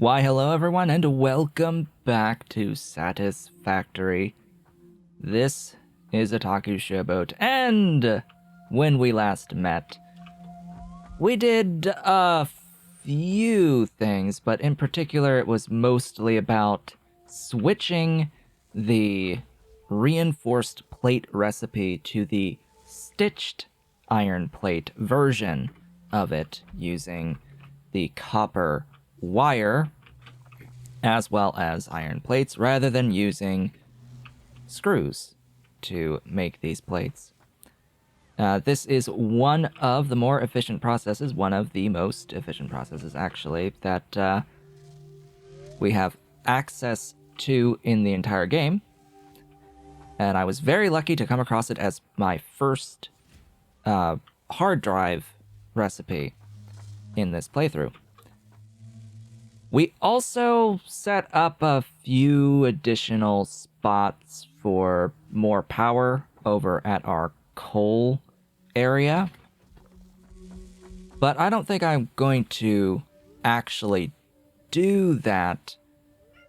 Why, hello everyone, and welcome back to Satisfactory. This is Otaku Showboat, and when we last met, we did a few things, but in particular it was mostly about switching the reinforced plate recipe to the stitched iron plate version of it using the copper wire as well as iron plates rather than using screws to make these plates. This is one of the more efficient processes, one of the most efficient processes actually, that we have access to in the entire game. And I was very lucky to come across it as my first hard drive recipe in this playthrough. We also set up a few additional spots for more power over at our coal area. But I don't think I'm going to actually do that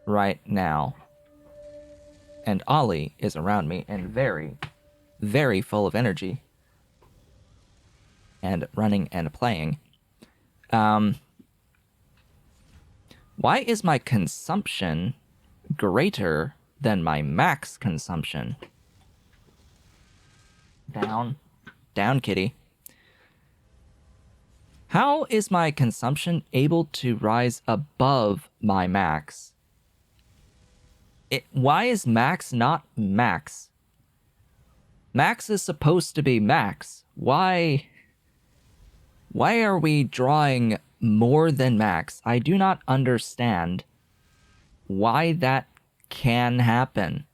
right now. And Ollie is around me and very, very full of energy. And running and playing. Why is my consumption greater than my max consumption? Down. Down, kitty. How is my consumption able to rise above my max? Why is max not max? Max is supposed to be max. Why are we drawing more than max? I do not understand why that can happen.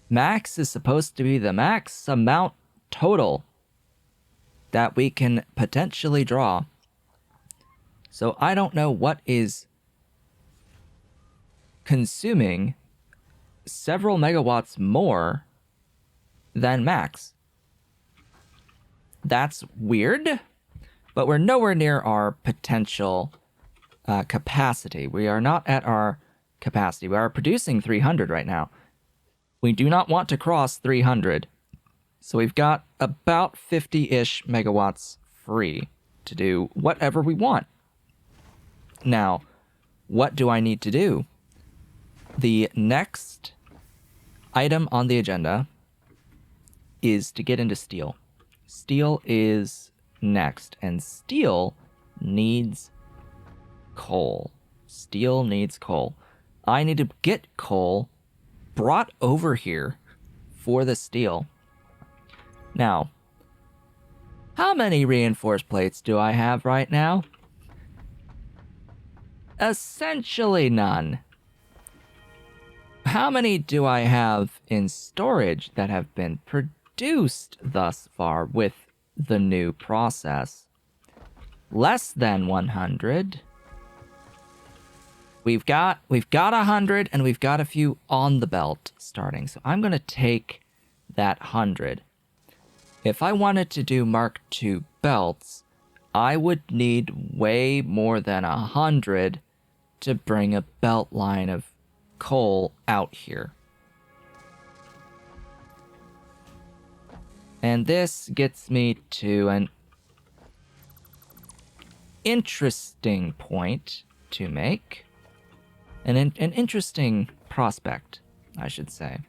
Max is supposed to be the max amount total that we can potentially draw. So I don't know what is consuming several megawatts more than max. That's weird. But we're nowhere near our potential capacity. We are not at our capacity. We are producing 300 right now. We do not want to cross 300. So we've got about 50-ish megawatts free to do whatever we want. Now, what do I need to do? The next item on the agenda is to get into steel. Steel is next, and steel needs coal. Steel needs coal. I need to get coal brought over here for the steel. Now, how many reinforced plates do I have right now? Essentially none. How many do I have in storage that have been produced thus far with the new process? Less than 100. We've got 100, and we've got a few on the belt starting. So I'm going to take that 100. If I wanted to do Mark II belts, I would need way more than 100 to bring a belt line of coal out here. And this gets me to an interesting point to make. An interesting prospect, I should say.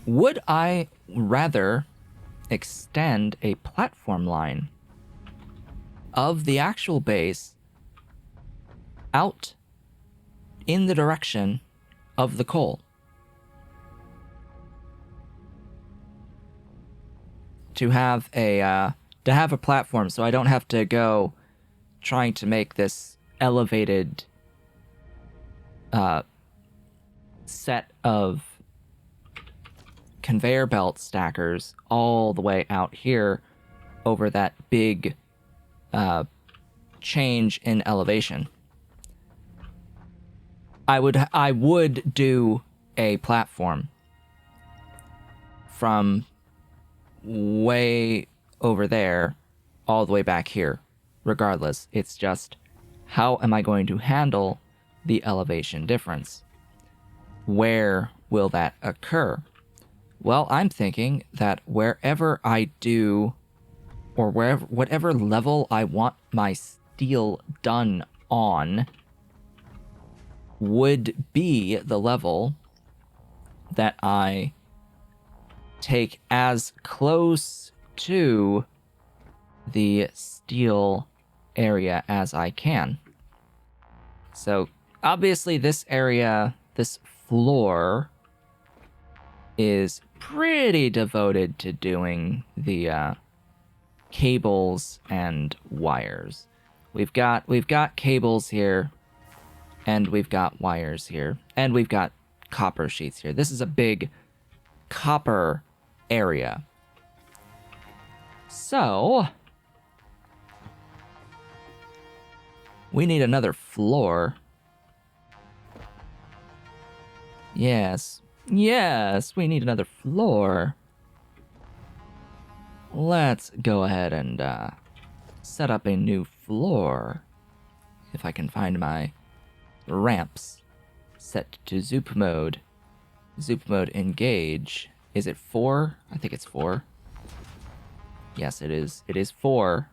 Would I rather extend a platform line of the actual base out in the direction of the coal? To have a platform, so I don't have to go trying to make this elevated set of conveyor belt stackers all the way out here over that big change in elevation. I would do a platform from way over there all the way back here. Regardless, it's just how am I going to handle the elevation difference? Where will that occur? Well, I'm thinking that wherever I do, or whatever level I want my steel done on, would be the level that I take as close to the steel area as I can. So obviously this area, this floor, is pretty devoted to doing the cables and wires. We've got cables here, and we've got wires here, and we've got copper sheets here. This is a big copper area. So we need another floor. Yes, we need another floor. Let's go ahead and set up a new floor. If I can find my ramps set to Zoop mode. Zoop mode engage. Is it 4? I think it's 4. Yes, it is. It is 4.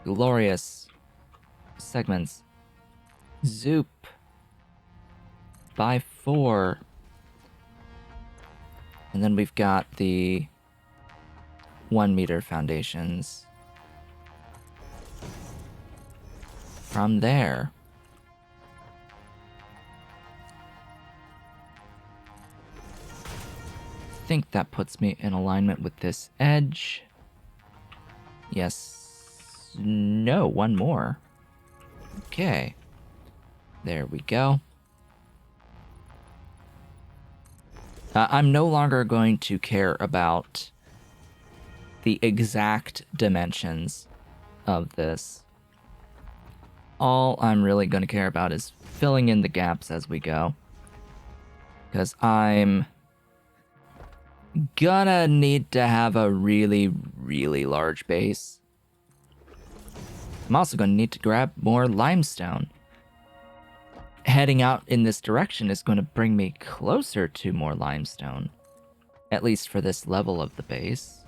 Glorious segments. Zoop by 4. And then we've got the 1 meter foundations. From there. I think that puts me in alignment with this edge. Yes. No, 1 more. Okay. There we go. I'm no longer going to care about the exact dimensions of this. All I'm really going to care about is filling in the gaps as we go. Because I'm gonna need to have a really, really large base. I'm also going to need to grab more limestone. Heading out in this direction is going to bring me closer to more limestone. At least for this level of the base.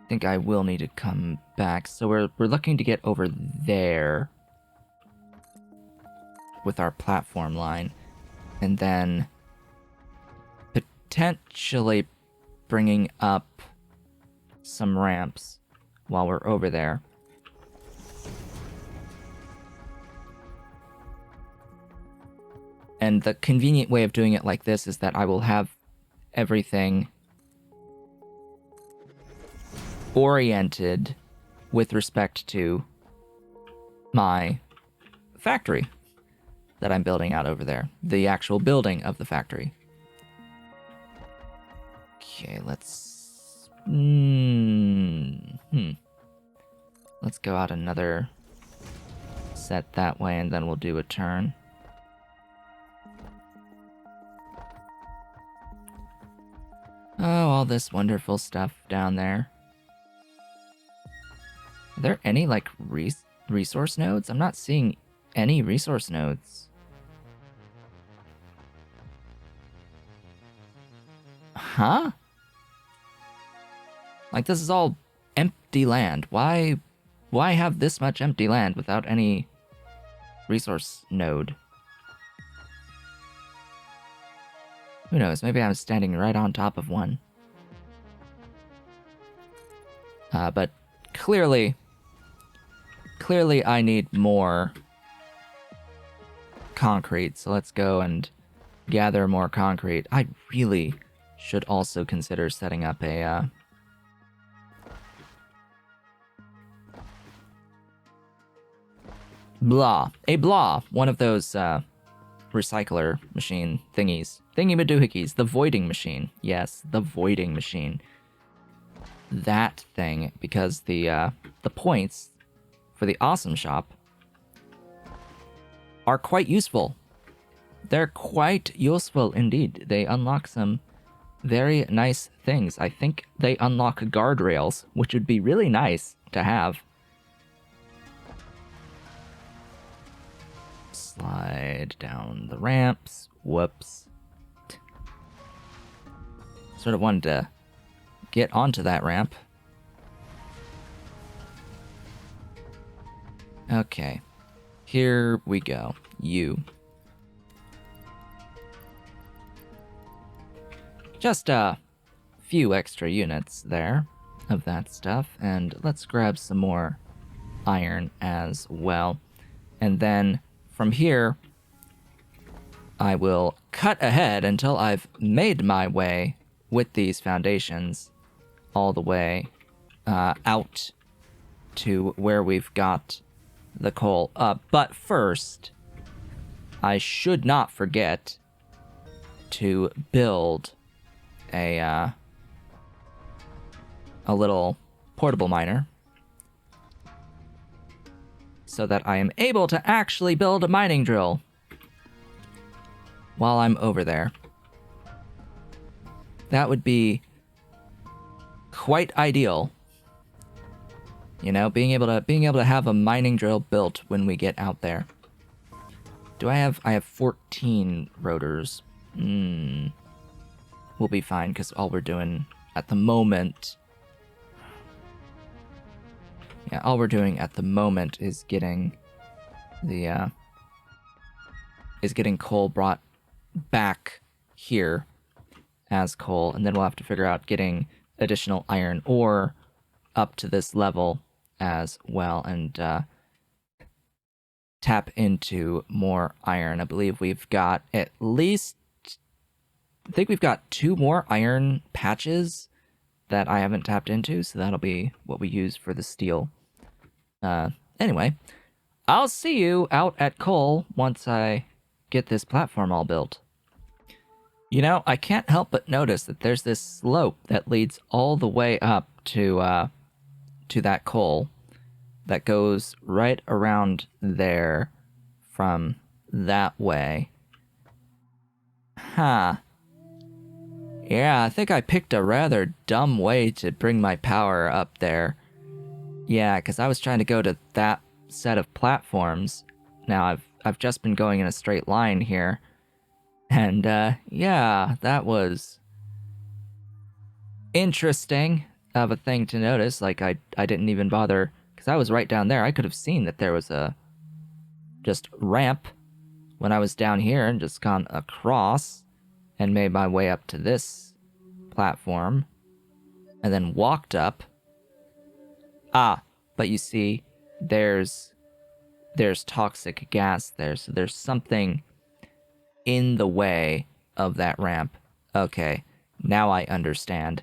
I think I will need to come back. So we're looking to get over there with our platform line. And then potentially bringing up some ramps while we're over there. And the convenient way of doing it like this is that I will have everything oriented with respect to my factory that I'm building out over there. The actual building of the factory. Okay, let's... Let's go out another set that way, and then we'll do a turn. Oh, all this wonderful stuff down there. Are there any, like, resource nodes? I'm not seeing any resource nodes. Huh? Like, this is all empty land. Why have this much empty land without any resource node? Who knows? Maybe I'm standing right on top of one. But clearly I need more concrete, so let's go and gather more concrete. I really should also consider setting up a blah, one of those recycler machine thingies, thingy-madoohickeys, the voiding machine. Yes, the voiding machine. That thing, because the points for the awesome shop are quite useful. They're quite useful indeed. They unlock some very nice things. I think they unlock guardrails, which would be really nice to have. Slide down the ramps. Whoops. Sort of wanted to get onto that ramp. Okay. Here we go. You. Just a few extra units there of that stuff, and let's grab some more iron as well. And then from here, I will cut ahead until I've made my way with these foundations all the way out to where we've got the coal up. But first, I should not forget to build a little portable miner so that I am able to actually build a mining drill while I'm over there. That would be quite ideal. You know, being able to have a mining drill built when we get out there. I have 14 rotors. We'll be fine, because all we're doing at the moment... Yeah, all we're doing at the moment is getting the, is getting coal brought back here as coal, and then we'll have to figure out getting additional iron ore up to this level as well, and tap into more iron. I believe we've got at least... I think we've got 2 more iron patches that I haven't tapped into, so that'll be what we use for the steel. Anyway, I'll see you out at coal once I get this platform all built. You know, I can't help but notice that there's this slope that leads all the way up to that coal that goes right around there from that way. Huh. Yeah, I think I picked a rather dumb way to bring my power up there. Yeah, because I was trying to go to that set of platforms. Now, I've just been going in a straight line here. And, yeah, that was interesting of a thing to notice. Like, I didn't even bother, because I was right down there. I could have seen that there was a just ramp when I was down here and just gone across and made my way up to this platform and then walked up. Ah, but you see, there's toxic gas there, so there's something in the way of that ramp. Okay, now I understand.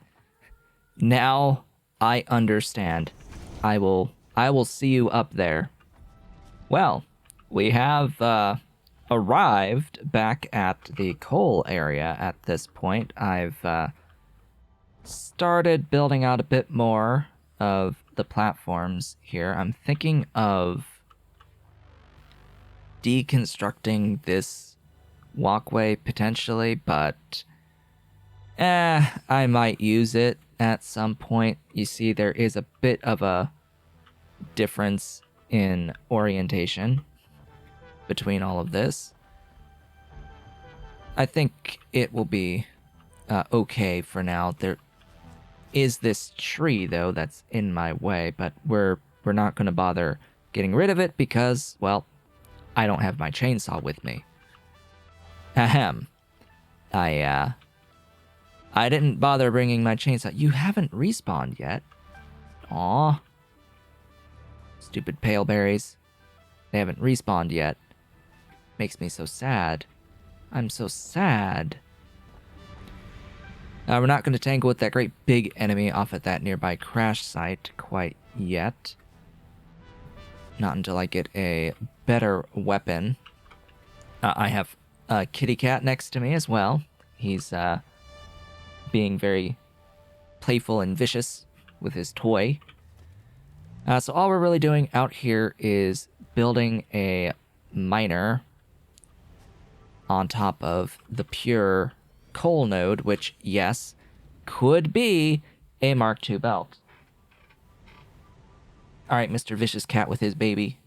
Now I understand. I will see you up there. Well, we have arrived back at the coal area at this point. I've started building out a bit more of the platforms here. I'm thinking of deconstructing this walkway potentially, but I might use it at some point. You see, there is a bit of a difference in orientation between all of this. I think it will be okay for now. There is this tree, though, that's in my way, but we're not going to bother getting rid of it because, well, I don't have my chainsaw with me. Ahem. I didn't bother bringing my chainsaw. You haven't respawned yet. Aw. Stupid pale berries. They haven't respawned yet. Makes me so sad. I'm so sad. We're not going to tangle with that great big enemy off at that nearby crash site quite yet. Not until I get a better weapon. I have a kitty cat next to me as well. He's being very playful and vicious with his toy. So all we're really doing out here is building a miner on top of the pure coal node, which, yes, could be a Mark II belt. All right, Mr. Vicious Cat with his baby.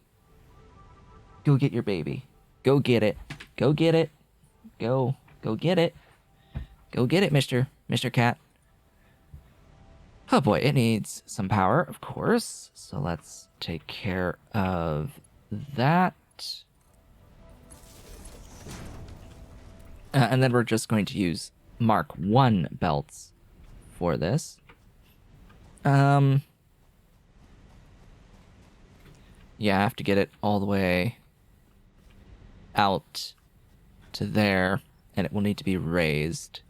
Go get your baby. Go get it. Go get it. Go get it. Go get it, Mr. Cat. Oh boy, it needs some power, of course. So let's take care of that. And then we're just going to use Mark I belts for this. Yeah, I have to get it all the way out to there, and it will need to be raised.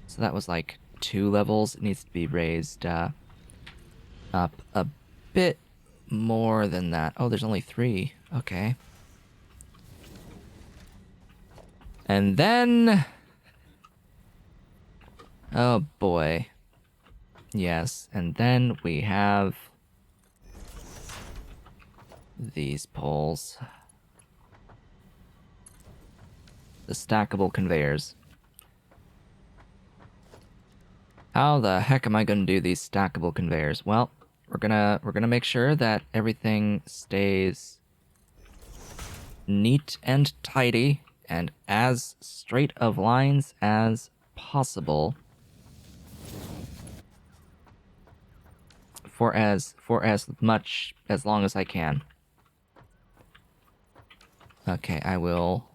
So that was like 2 levels. It needs to be raised up a bit more than that. Oh, there's only 3. Okay. And then... oh boy. Yes, and then we have these poles. The stackable conveyors. How the heck am I going to do these stackable conveyors? Well, we're gonna make sure that everything stays neat and tidy and as straight of lines as possible for as long as I can. Okay, I will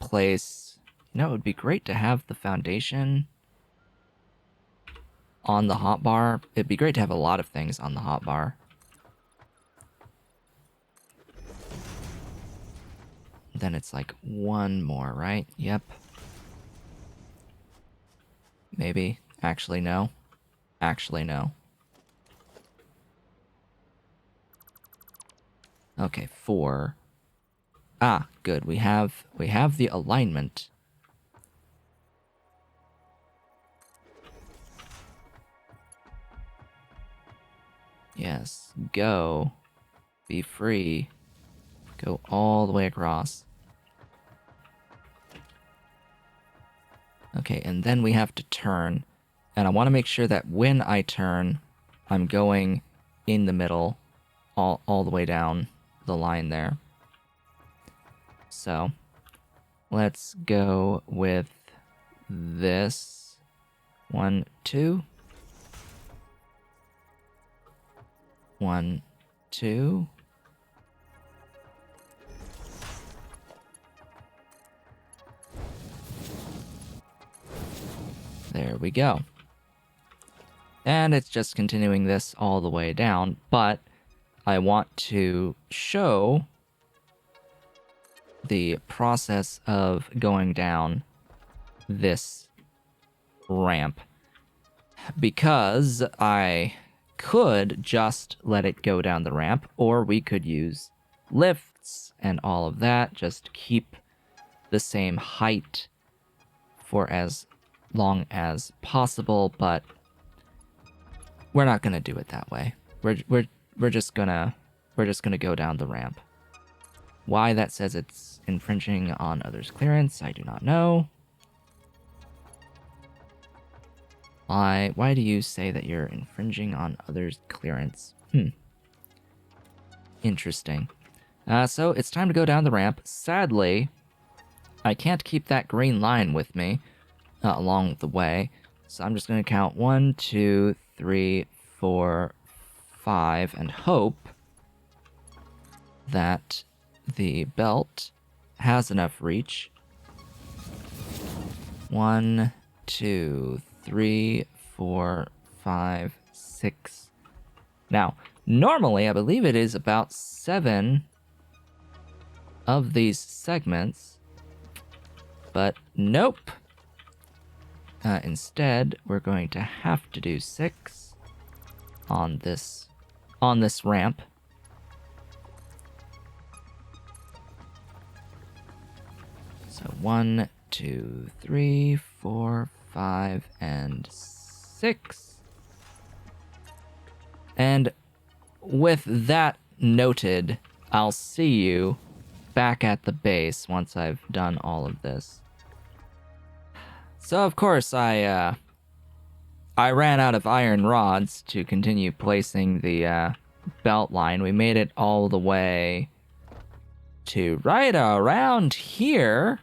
place... You know, it would be great to have the foundation on the hotbar. It'd be great to have a lot of things on the hotbar. Then it's like 1 more, right? Yep. Maybe. Actually, no. Actually, no. Okay, 4. Ah, good. We have the alignment. Yes, go. Be free. Go all the way across. Okay, and then we have to turn. And I want to make sure that when I turn, I'm going in the middle, all the way down the line there. So, let's go with this. 1, 2. 1, 2. There we go. And it's just continuing this all the way down, but I want to show the process of going down this ramp, because I could just let it go down the ramp, or we could use lifts and all of that, just keep the same height for as long as possible, but we're not gonna do it that way. We're just gonna go down the ramp. Why that says it's infringing on others' clearance, I do not know. Why do you say that you're infringing on others' clearance? Interesting. So it's time to go down the ramp. Sadly, I can't keep that green line with me along the way. So I'm just going to count 1, 2, 3, 4, 5, and hope that the belt has enough reach. 1, 2, 3, 4, 5, 6. Now, normally I believe it is about 7 of these segments, but nope. Instead, we're going to have to do 6 on this ramp. So 1, 2, 3, 4, 5, and 6. And with that noted, I'll see you back at the base once I've done all of this. So of course I ran out of iron rods to continue placing the belt line. We made it all the way to right around here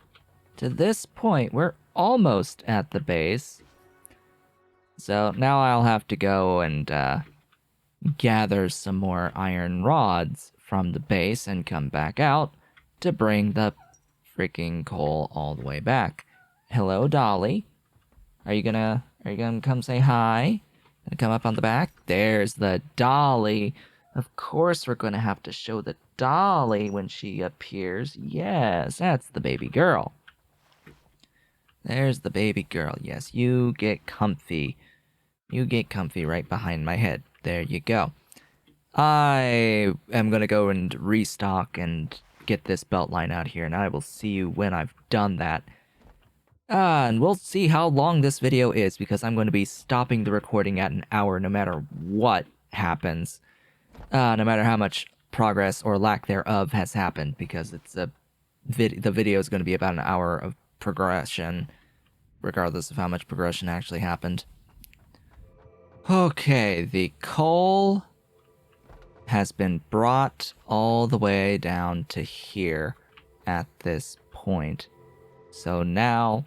to this point. We're almost at the base. So now I'll have to go and gather some more iron rods from the base and come back out to bring the freaking coal all the way back. Hello, Dolly. Are you gonna come say hi? Gonna come up on the back? There's the Dolly. Of course we're gonna have to show the Dolly when she appears. Yes, that's the baby girl. There's the baby girl. Yes, you get comfy. You get comfy right behind my head. There you go. I am gonna go and restock and get this belt line out here, and I will see you when I've done that. And we'll see how long this video is, because I'm going to be stopping the recording at an hour no matter what happens. No matter how much progress or lack thereof has happened, because it's the video is going to be about an hour of progression, regardless of how much progression actually happened. Okay, the coal has been brought all the way down to here at this point. So now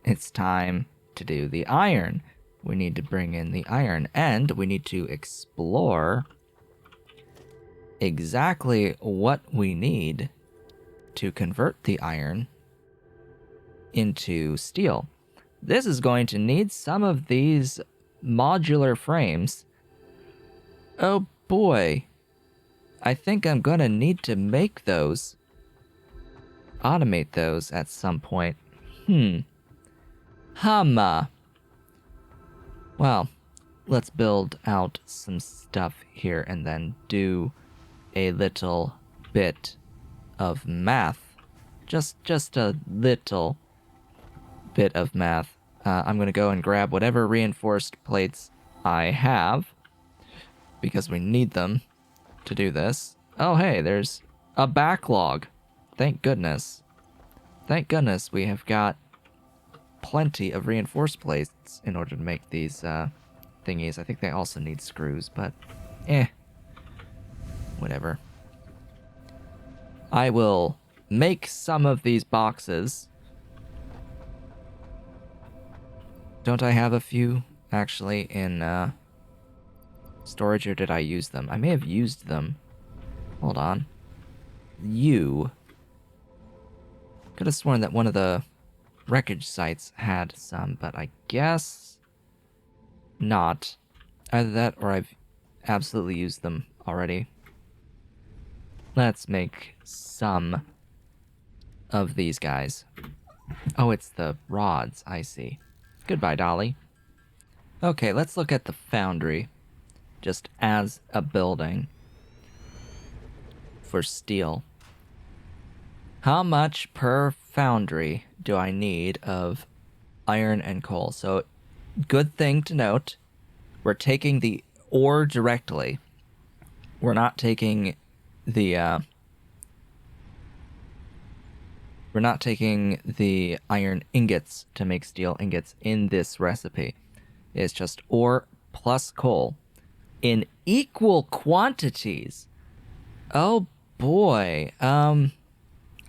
it's time to do the iron. We need to bring in the iron, and we need to explore exactly what we need to convert the iron into steel. This is going to need some of these modular frames. Oh boy. I think I'm gonna need to make those. Automate those at some point. Well, let's build out some stuff here and then do a little bit of math. Just a little bit of math. I'm gonna go and grab whatever reinforced plates I have, because we need them to do this. Oh hey, there's a backlog. Thank goodness. Thank goodness we have got plenty of reinforced plates in order to make these thingies. I think they also need screws, but whatever. I will make some of these boxes. Don't I have a few actually in storage, or did I use them? I may have used them. Hold on. Could have sworn that one of the wreckage sites had some, but I guess not. Either that or I've absolutely used them already. Let's make some of these guys. Oh, it's the rods, I see. Goodbye, Dolly. Okay, let's look at the foundry, just as a building for steel. How much per foundry do I need of iron and coal? So, good thing to note, we're taking the ore directly. We're not taking the iron ingots to make steel ingots in this recipe. It's just ore plus coal in equal quantities. Oh boy.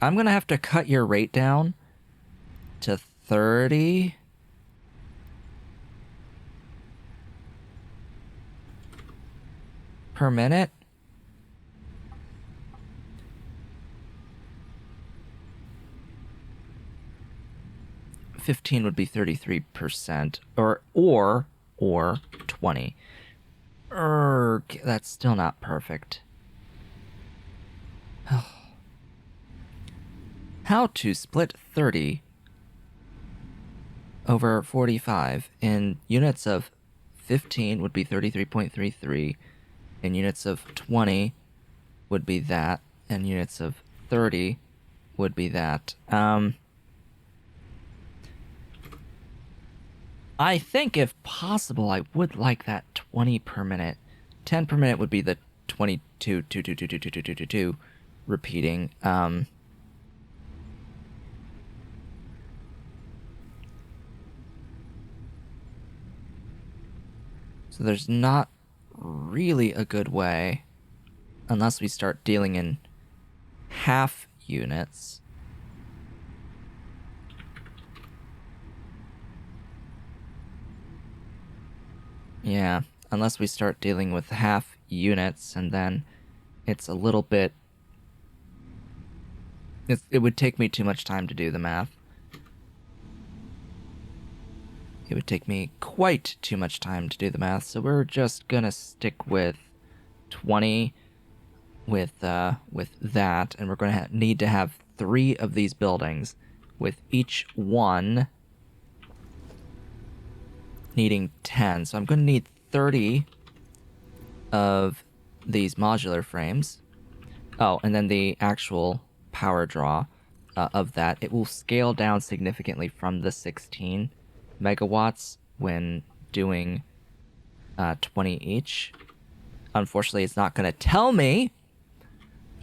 I'm gonna have to cut your rate down to 30. Per minute. $15 would be 33%, or 20. That's still not perfect. How to split 30 over 45 in units of 15 would be 33.33, in units of 20 would be that, and units of 30 would be that. I think if possible, I would like that 20 per minute. 10 per minute would be the 22. repeating. So there's not really a good way, unless we start dealing in half units. Yeah, unless we start dealing with half units, and then it's a little bit... It would take me too much time to do the math. It would take me quite too much time to do the math, so we're just gonna stick with 20 with that, and we're gonna need to have 3 of these buildings, with each one needing 10. So I'm gonna need 30 of these modular frames. Oh, and then the actual power draw of that, it will scale down significantly from the 16 megawatts when doing 20 each. Unfortunately, it's not going to tell me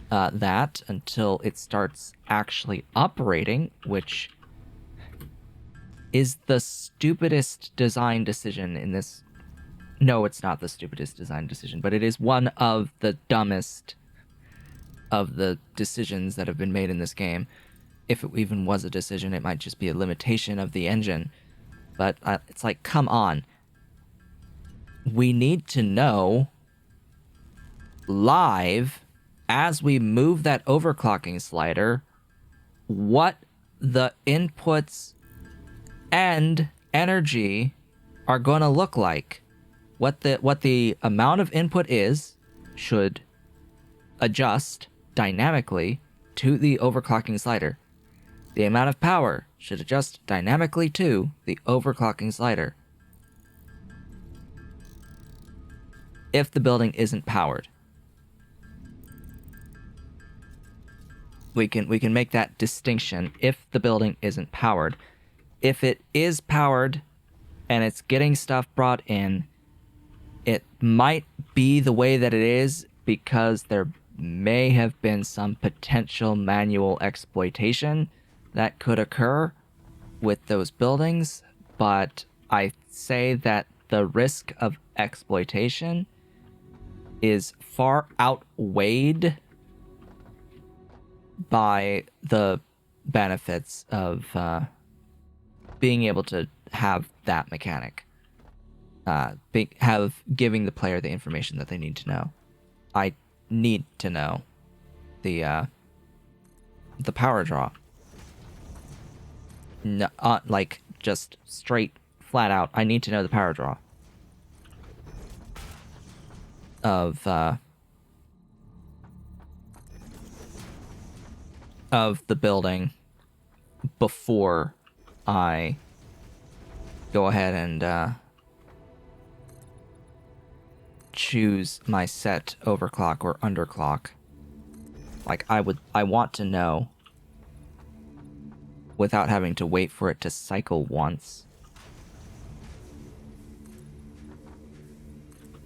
that until it starts actually operating, which is the stupidest design decision in this. No, it's not the stupidest design decision, but it is one of the dumbest of the decisions that have been made in this game. If it even was a decision, it might just be a limitation of the engine. But it's like, come on. We need to know live, as we move that overclocking slider, what the inputs and energy are going to look like. What the amount of input is should adjust dynamically to the overclocking slider. The amount of power should adjust dynamically to the overclocking slider. If the building isn't powered, we can make that distinction. If the building isn't powered, if it is powered and it's getting stuff brought in, it might be the way that it is because there may have been some potential manual exploitation that could occur with those buildings, but I say that the risk of exploitation is far outweighed by the benefits of being able to have that mechanic. Giving the player the information that they need to know. I need to know the power draw. No, like just straight, flat out. I need to know the power draw of the building before I go ahead and choose my set overclock or underclock. Like I want to know without having to wait for it to cycle once.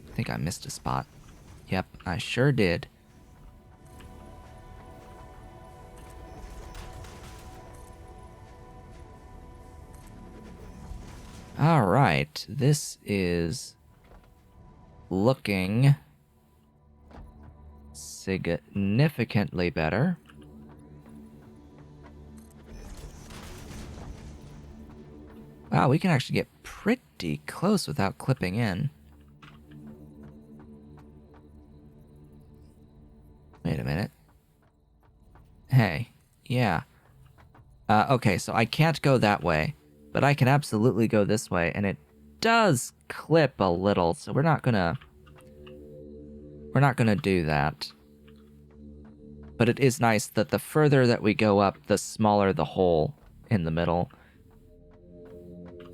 I think I missed a spot. Yep, I sure did. Alright, this is looking significantly better. Wow, we can actually get pretty close without clipping in. Wait a minute. Hey, yeah. Okay, so I can't go that way, but I can absolutely go this way, and it does clip a little, so we're not gonna do that. But it is nice that the further that we go up, the smaller the hole in the middle.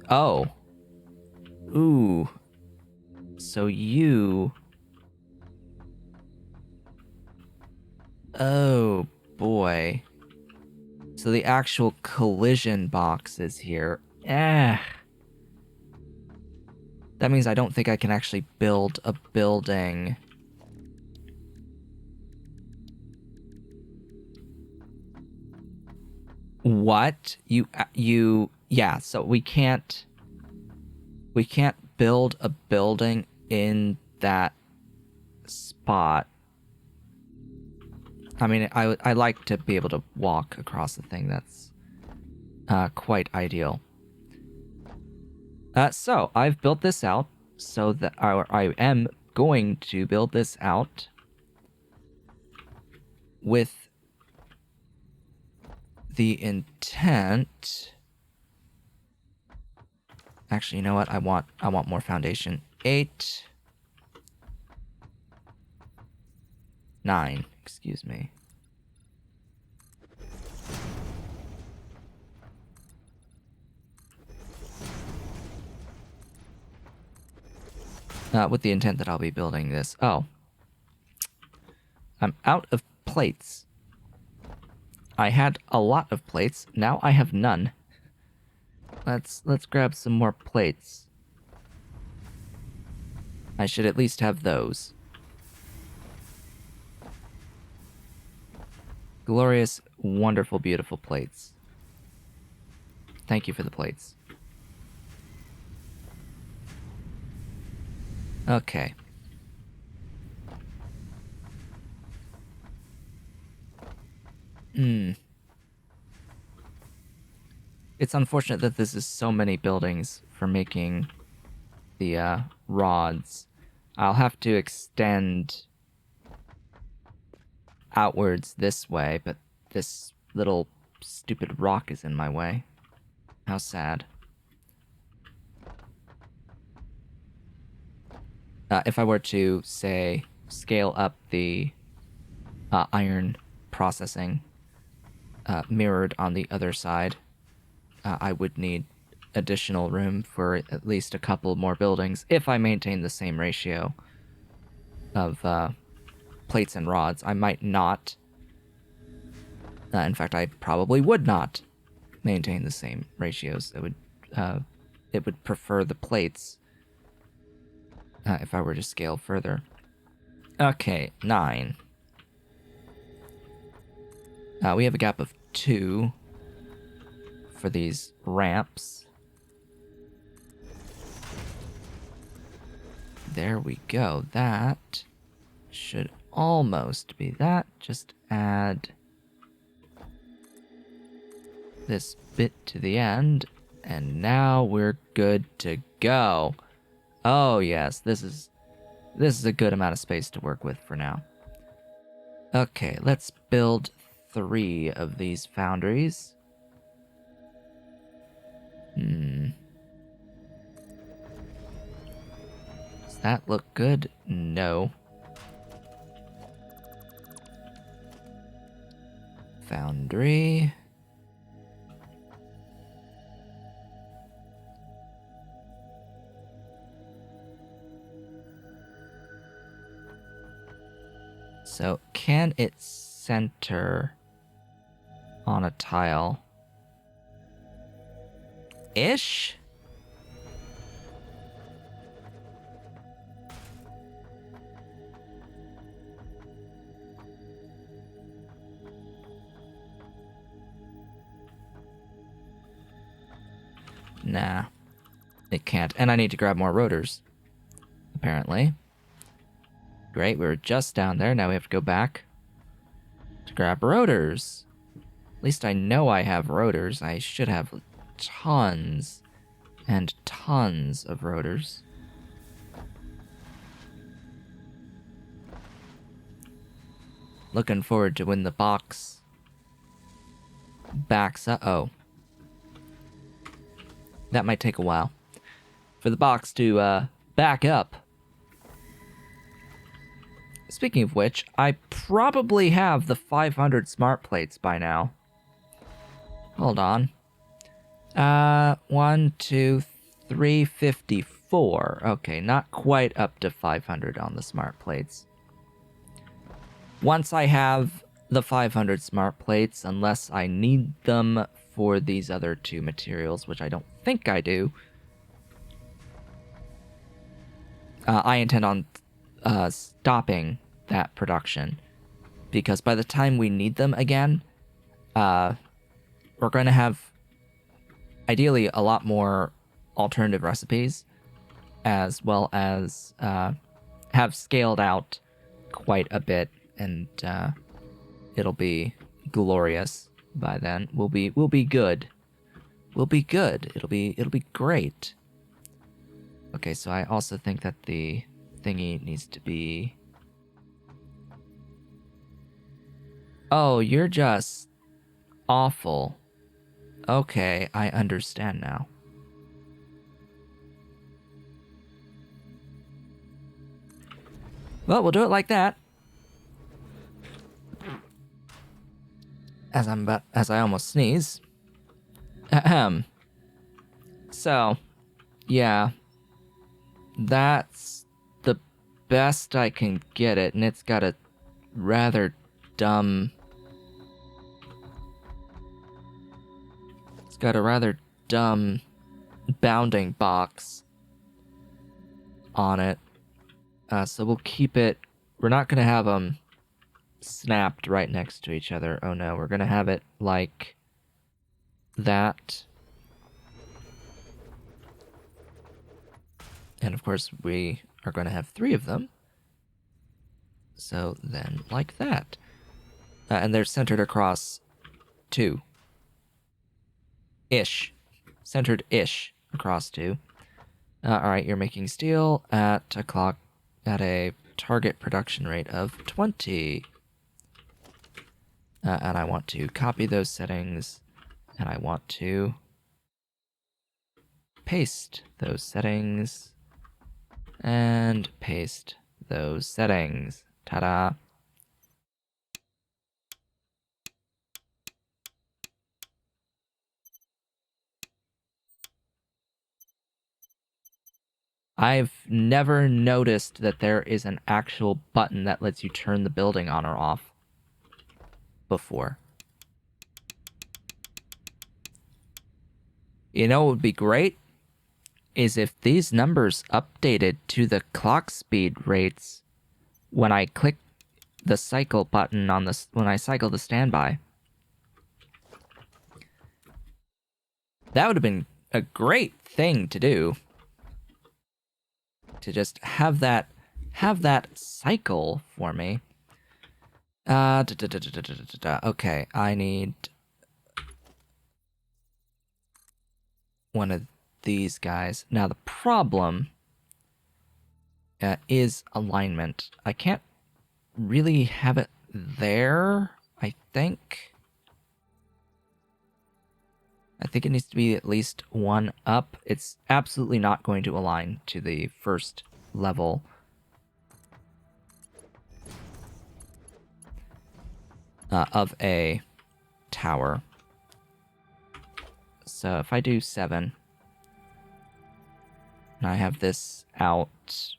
Oh. Ooh. So you... Oh, boy. So the actual collision box is here. That means I don't think I can actually build a building What? Yeah, so we can't build a building in that spot. I mean, I like to be able to walk across the thing. That's quite ideal. So I've built this out so that I am going to build this out with the intent. Actually, you know what? I want more foundation. 8, 9. Excuse me. With the intent that I'll be building this. Oh. I'm out of plates. I had a lot of plates. Now I have none. Let's grab some more plates. I should at least have those. Glorious, wonderful, beautiful plates. Thank you for the plates. Okay. It's unfortunate that this is so many buildings for making the rods. I'll have to extend outwards this way, but this little stupid rock is in my way. How sad. If I were to, say, scale up the iron processing mirrored on the other side, I would need additional room for at least a couple more buildings if I maintain the same ratio of plates and rods. I might not. In fact, I probably would not maintain the same ratios. It would prefer the plates if I were to scale further. Okay, 9. We have a gap of 2 for these ramps. There we go. That should almost be that. Just add this bit to the end, and now we're good to go. Oh yes, this is a good amount of space to work with for now. Okay, let's build 3 of these foundries. Does that look good? No. Foundry. So, can it center on a tile? Ish? Nah, it can't. And I need to grab more rotors, apparently. Great, we were just down there. Now we have to go back to grab rotors. At least I know I have rotors. I should have tons and tons of rotors. Looking forward to when the box backs up. Oh. That might take a while. For the box to back up. Speaking of which, I probably have the 500 smart plates by now. Hold on. 1, 2, 3, 54. Okay, not quite up to 500 on the smart plates. Once I have the 500 smart plates, unless I need them for these other 2 materials, which I don't think I do, I intend on stopping that production, because by the time we need them again, or we're going to have ideally a lot more alternative recipes, as well as have scaled out quite a bit, and it'll be glorious by then. We'll be good. We'll be good. It'll be great. Okay, so I also think that the thingy needs to be... Oh, you're just awful. Okay, I understand now. Well, we'll do it like that. As I almost sneeze. Ahem. So, yeah. That's the best I can get it, and it's got a rather dumb... It's got a rather dumb bounding box on it. So we'll keep it... We're not going to have them snapped right next to each other. Oh no, we're going to have it like that. And of course, we are going to have 3 of them. So then, like that. And they're centered across 2. Ish. Centered-ish across 2. Alright, you're making steel at a target production rate of 20. And I want to copy those settings, and I want to paste those settings, and paste those settings. Ta-da! I've never noticed that there is an actual button that lets you turn the building on or off before. You know what would be great? Is if these numbers updated to the clock speed rates when I click the cycle button on the when I cycle the standby. That would have been a great thing to do. To just have that cycle for me. Okay, I need one of these guys. Now the problem is alignment. I can't really have it there, I think. I think it needs to be at least 1 up. It's absolutely not going to align to the first level. Of a tower. So if I do 7, and I have this out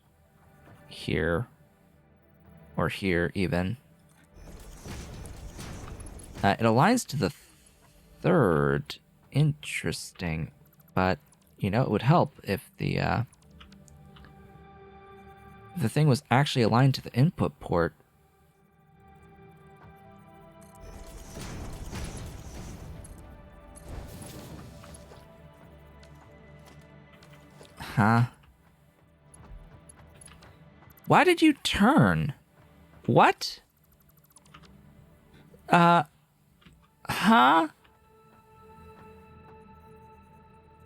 here, or here even, it aligns to the 3rd. Interesting, but you know, it would help if the thing was actually aligned to the input port. Huh? Why did you turn? What? Huh?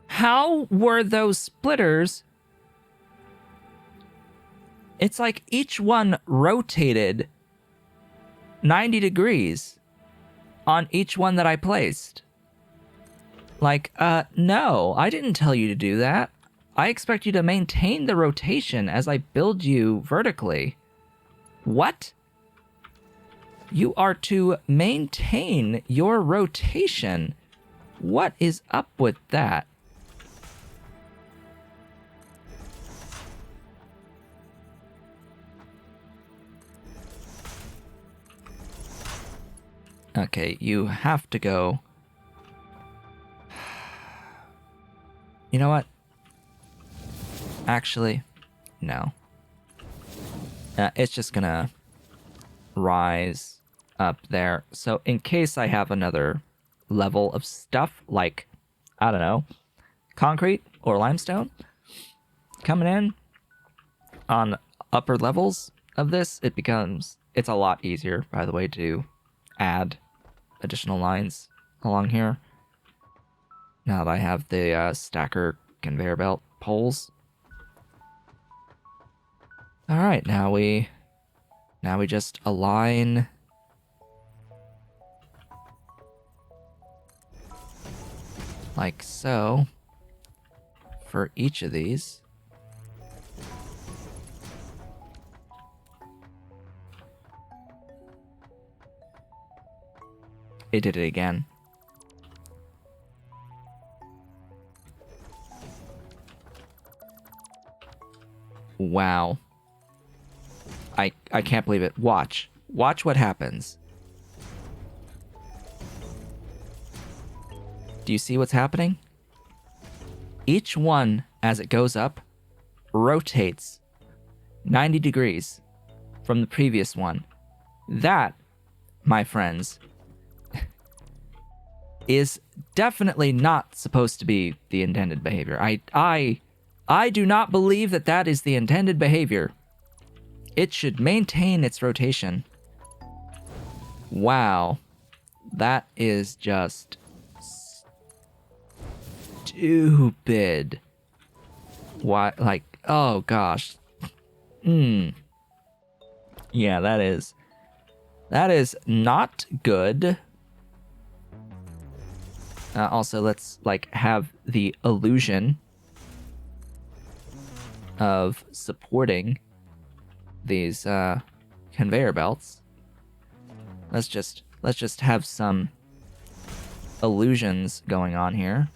How were those splitters? It's like each one rotated 90 degrees on each one that I placed. Like, no, I didn't tell you to do that. I expect you to maintain the rotation as I build you vertically. What? You are to maintain your rotation. What is up with that? Okay, you have to go. You know what? Actually, no. It's just gonna rise up there. So in case I have another level of stuff, like, I don't know, concrete or limestone, coming in on upper levels of this, it's a lot easier, by the way, to add additional lines along here. Now that I have the stacker conveyor belt poles. All right, now we just align like so for each of these. It did it again. Wow. I can't believe it. Watch. Watch what happens. Do you see what's happening? Each one, as it goes up, rotates 90 degrees from the previous one. That, my friends, is definitely not supposed to be the intended behavior. I do not believe that that is the intended behavior. It should maintain its rotation. Wow. That is just stupid. Why, like, oh gosh. Yeah, that is not good. Also, let's, like, have the illusion of supporting these conveyor belts. Let's just have some illusions going on here.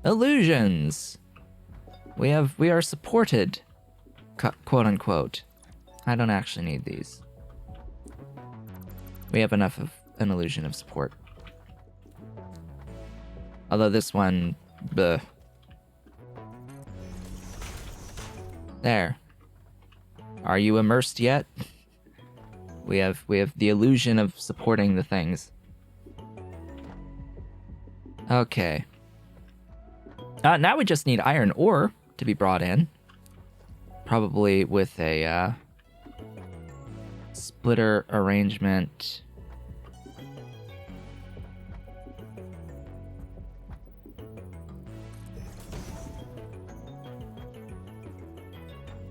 Illusions. We are supported, quote unquote. I don't actually need these. We have enough of an illusion of support. Although this one, bleh. There. Are you immersed yet? We have the illusion of supporting the things. Okay. Now we just need iron ore to be brought in. Probably with a splitter arrangement.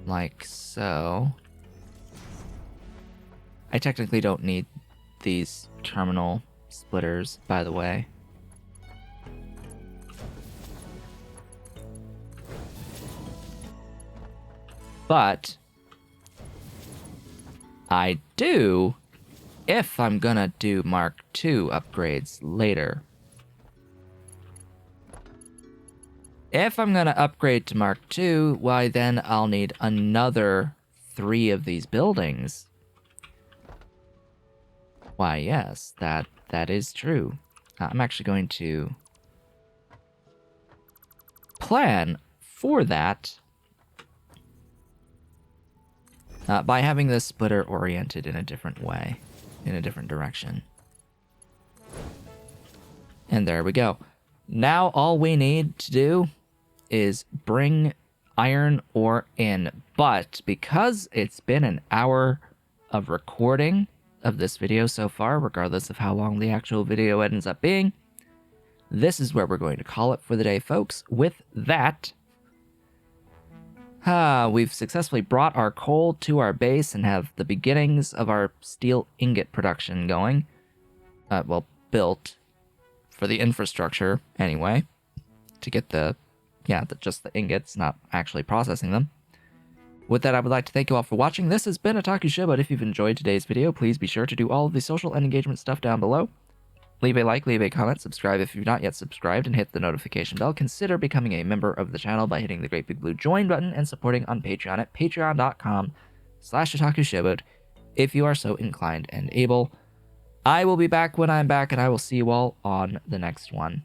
Like so. I technically don't need these terminal splitters, by the way. But I do if I'm gonna do Mark II upgrades later. If I'm gonna upgrade to Mark II, why then I'll need another 3 of these buildings. Why, yes, that is true. I'm actually going to plan for that by having the splitter oriented in a different way, in a different direction. And there we go. Now all we need to do is bring iron ore in. But because it's been an hour of recording of this video so far, regardless of how long the actual video ends up being, this is where we're going to call it for the day, folks. With that, we've successfully brought our coal to our base and have the beginnings of our steel ingot production going. Well, built for the infrastructure anyway, to get just the ingots, not actually processing them. With that, I would like to thank you all for watching. This has been Otaku Show, but if you've enjoyed today's video, please be sure to do all of the social and engagement stuff down below. Leave a like, leave a comment, subscribe if you've not yet subscribed, and hit the notification bell. Consider becoming a member of the channel by hitting the great big blue join button and supporting on Patreon at patreon.com/otakushowboat if you are so inclined and able. I will be back when I'm back, and I will see you all on the next one.